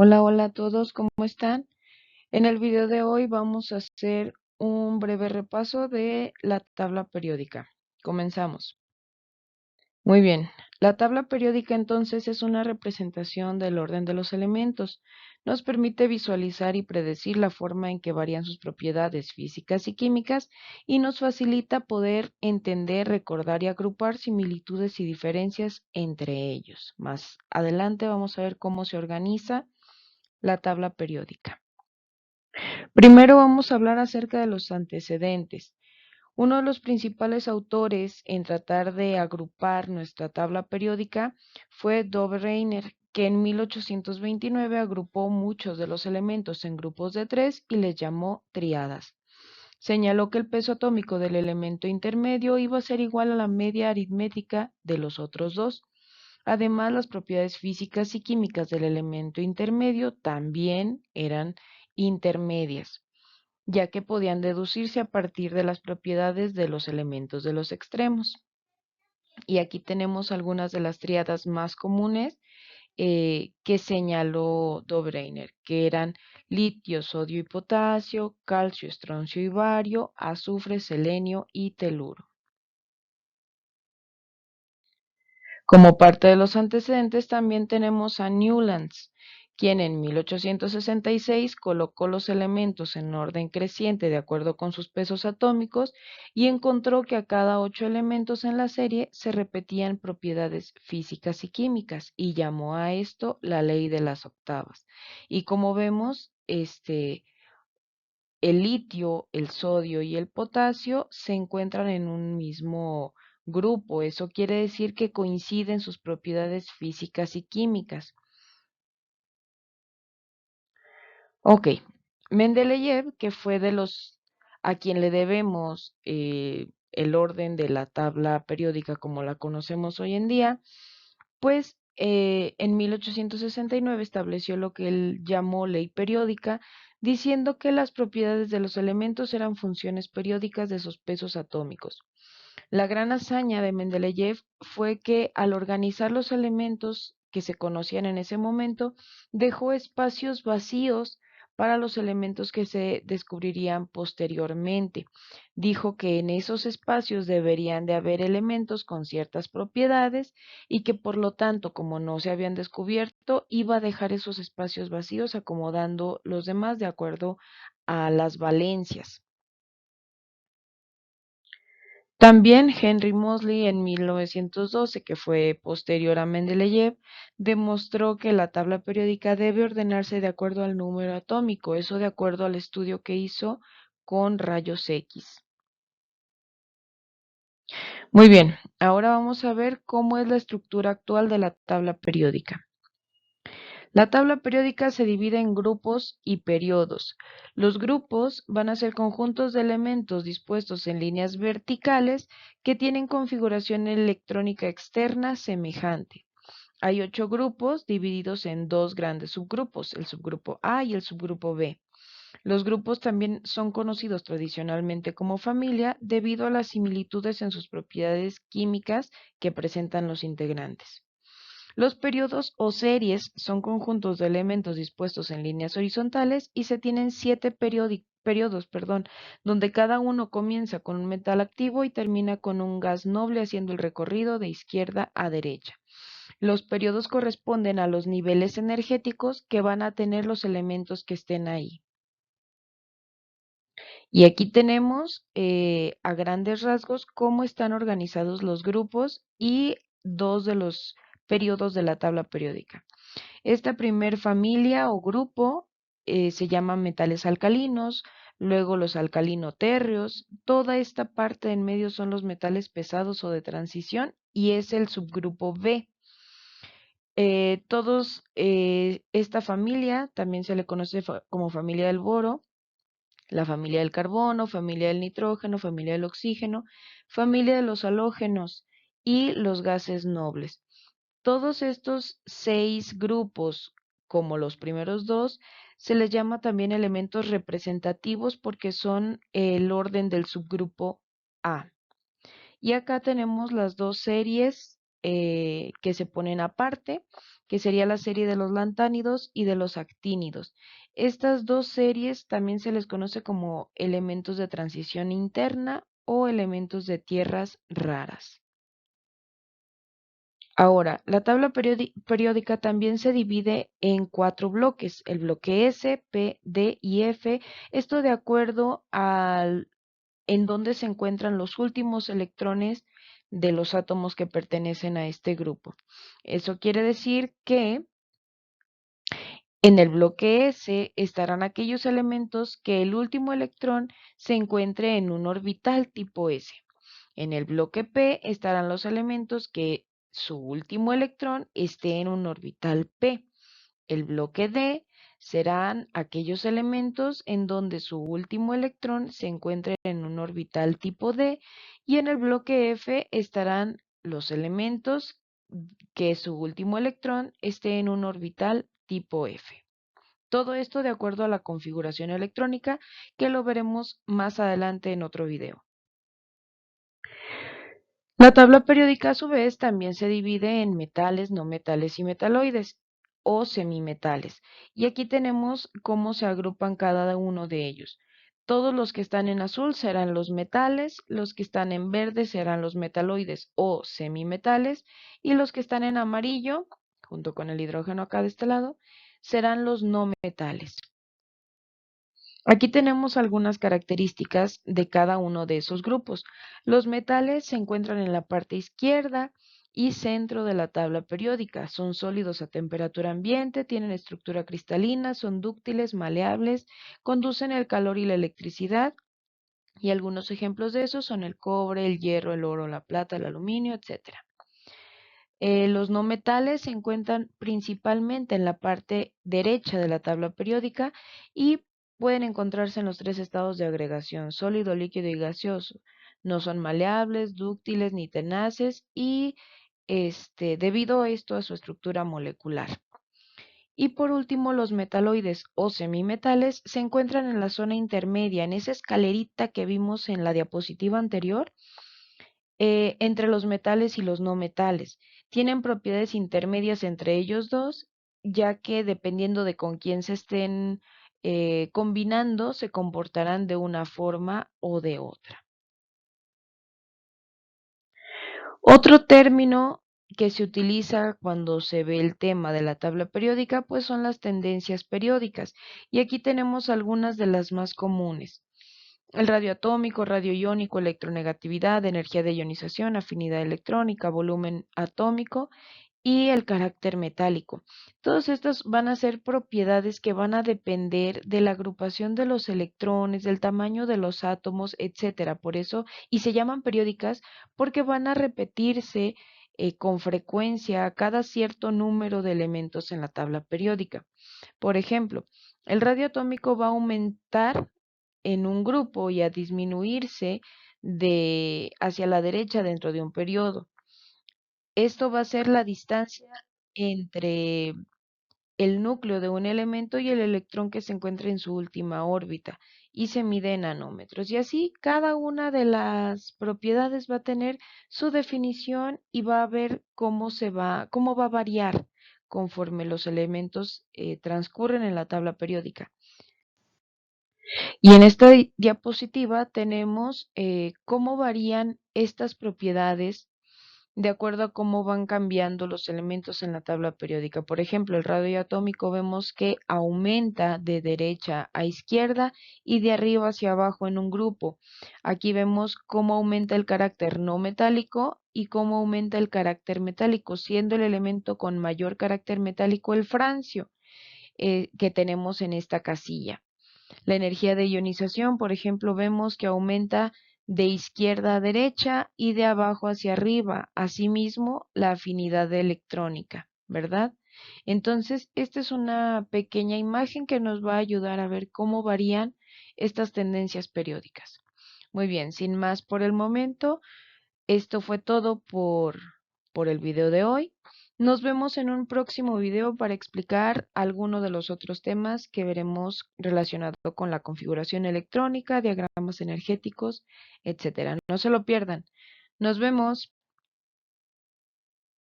Hola, hola a todos, ¿cómo están? En el video de hoy vamos a hacer un breve repaso de la tabla periódica. Comenzamos. Muy bien, la tabla periódica entonces es una representación del orden de los elementos. Nos permite visualizar y predecir la forma en que varían sus propiedades físicas y químicas y nos facilita poder entender, recordar y agrupar similitudes y diferencias entre ellos. Más adelante vamos a ver cómo se organiza la tabla periódica. Primero vamos a hablar acerca de los antecedentes. Uno de los principales autores en tratar de agrupar nuestra tabla periódica fue Dove Reiner, que en 1829 agrupó muchos de los elementos en grupos de tres y les llamó triadas. Señaló que el peso atómico del elemento intermedio iba a ser igual a la media aritmética de los otros dos. Además, las propiedades físicas y químicas del elemento intermedio también eran intermedias, ya que podían deducirse a partir de las propiedades de los elementos de los extremos. Y aquí tenemos algunas de las tríadas más comunes que señaló Dobreiner, que eran litio, sodio y potasio, calcio, estroncio y bario, azufre, selenio y teluro. Como parte de los antecedentes también tenemos a Newlands, quien en 1866 colocó los elementos en orden creciente de acuerdo con sus pesos atómicos y encontró que a cada 8 elementos en la serie se repetían propiedades físicas y químicas y llamó a esto la ley de las octavas. Y como vemos, el litio, el sodio y el potasio se encuentran en un mismo grupo. Eso quiere decir que coinciden sus propiedades físicas y químicas. Ok, Mendeleev, que fue de los a quien le debemos el orden de la tabla periódica como la conocemos hoy en día, pues en 1869 estableció lo que él llamó ley periódica, diciendo que las propiedades de los elementos eran funciones periódicas de sus pesos atómicos. La gran hazaña de Mendeleev fue que al organizar los elementos que se conocían en ese momento, dejó espacios vacíos para los elementos que se descubrirían posteriormente. Dijo que en esos espacios deberían de haber elementos con ciertas propiedades y que por lo tanto, como no se habían descubierto, iba a dejar esos espacios vacíos acomodando los demás de acuerdo a las valencias. También Henry Moseley en 1912, que fue posterior a Mendeleev, demostró que la tabla periódica debe ordenarse de acuerdo al número atómico, eso de acuerdo al estudio que hizo con rayos X. Muy bien, ahora vamos a ver cómo es la estructura actual de la tabla periódica. La tabla periódica se divide en grupos y periodos. Los grupos van a ser conjuntos de elementos dispuestos en líneas verticales que tienen configuración electrónica externa semejante. Hay 8 grupos divididos en dos grandes subgrupos, el subgrupo A y el subgrupo B. Los grupos también son conocidos tradicionalmente como familia debido a las similitudes en sus propiedades químicas que presentan los integrantes. Los periodos o series son conjuntos de elementos dispuestos en líneas horizontales y se tienen 7 periodos, donde cada uno comienza con un metal activo y termina con un gas noble haciendo el recorrido de izquierda a derecha. Los periodos corresponden a los niveles energéticos que van a tener los elementos que estén ahí. Y aquí tenemos a grandes rasgos cómo están organizados los grupos y dos de los periodos de la tabla periódica. Esta primer familia o grupo se llama metales alcalinos, luego los alcalino-térreos, toda esta parte en medio son los metales pesados o de transición y es el subgrupo B. Esta familia también se le conoce como familia del boro, la familia del carbono, familia del nitrógeno, familia del oxígeno, familia de los halógenos y los gases nobles. Todos estos 6 grupos, como los primeros dos, se les llama también elementos representativos porque son el orden del subgrupo A. Y acá tenemos las dos series que se ponen aparte, que sería la serie de los lantánidos y de los actínidos. Estas dos series también se les conoce como elementos de transición interna o elementos de tierras raras. Ahora, la tabla periódica también se divide en 4 bloques, el bloque S, P, D y F, esto de acuerdo al en dónde se encuentran los últimos electrones de los átomos que pertenecen a este grupo. Eso quiere decir que en el bloque S estarán aquellos elementos que el último electrón se encuentre en un orbital tipo S. En el bloque P estarán los elementos que su último electrón esté en un orbital P. El bloque D serán aquellos elementos en donde su último electrón se encuentre en un orbital tipo D, y en el bloque F estarán los elementos que su último electrón esté en un orbital tipo F. Todo esto de acuerdo a la configuración electrónica, que lo veremos más adelante en otro video. La tabla periódica a su vez también se divide en metales, no metales y metaloides o semimetales. Y aquí tenemos cómo se agrupan cada uno de ellos. Todos los que están en azul serán los metales, los que están en verde serán los metaloides o semimetales, y los que están en amarillo, junto con el hidrógeno acá de este lado, serán los no metales. Aquí tenemos algunas características de cada uno de esos grupos. Los metales se encuentran en la parte izquierda y centro de la tabla periódica. Son sólidos a temperatura ambiente, tienen estructura cristalina, son dúctiles, maleables, conducen el calor y la electricidad. Y algunos ejemplos de eso son el cobre, el hierro, el oro, la plata, el aluminio, etcétera. Los no metales se encuentran principalmente en la parte derecha de la tabla periódica y pueden encontrarse en los 3 estados de agregación, sólido, líquido y gaseoso. No son maleables, dúctiles ni tenaces y debido a esto a su estructura molecular. Y por último, los metaloides o semimetales se encuentran en la zona intermedia, en esa escalerita que vimos en la diapositiva anterior, entre los metales y los no metales. Tienen propiedades intermedias entre ellos dos, ya que dependiendo de con quién se estén combinando, se comportarán de una forma o de otra. Otro término que se utiliza cuando se ve el tema de la tabla periódica, pues son las tendencias periódicas. Y aquí tenemos algunas de las más comunes. El radio atómico, radio iónico, electronegatividad, energía de ionización, afinidad electrónica, volumen atómico y el carácter metálico. Todos estos van a ser propiedades que van a depender de la agrupación de los electrones, del tamaño de los átomos, etcétera. Por eso, y se llaman periódicas porque van a repetirse con frecuencia cada cierto número de elementos en la tabla periódica. Por ejemplo, el radio atómico va a aumentar en un grupo y a disminuirse hacia la derecha dentro de un periodo. Esto va a ser la distancia entre el núcleo de un elemento y el electrón que se encuentra en su última órbita y se mide en nanómetros. Y así cada una de las propiedades va a tener su definición y va a ver cómo va a variar conforme los elementos transcurren en la tabla periódica. Y en esta diapositiva tenemos cómo varían estas propiedades de acuerdo a cómo van cambiando los elementos en la tabla periódica. Por ejemplo, el radio atómico vemos que aumenta de derecha a izquierda y de arriba hacia abajo en un grupo. Aquí vemos cómo aumenta el carácter no metálico y cómo aumenta el carácter metálico, siendo el elemento con mayor carácter metálico el francio, que tenemos en esta casilla. La energía de ionización, por ejemplo, vemos que aumenta de izquierda a derecha y de abajo hacia arriba. Asimismo, la afinidad electrónica, ¿verdad? Entonces, esta es una pequeña imagen que nos va a ayudar a ver cómo varían estas tendencias periódicas. Muy bien, sin más por el momento, esto fue todo por el video de hoy. Nos vemos en un próximo video para explicar alguno de los otros temas que veremos relacionado con la configuración electrónica, diagramas energéticos, etcétera. No se lo pierdan. Nos vemos.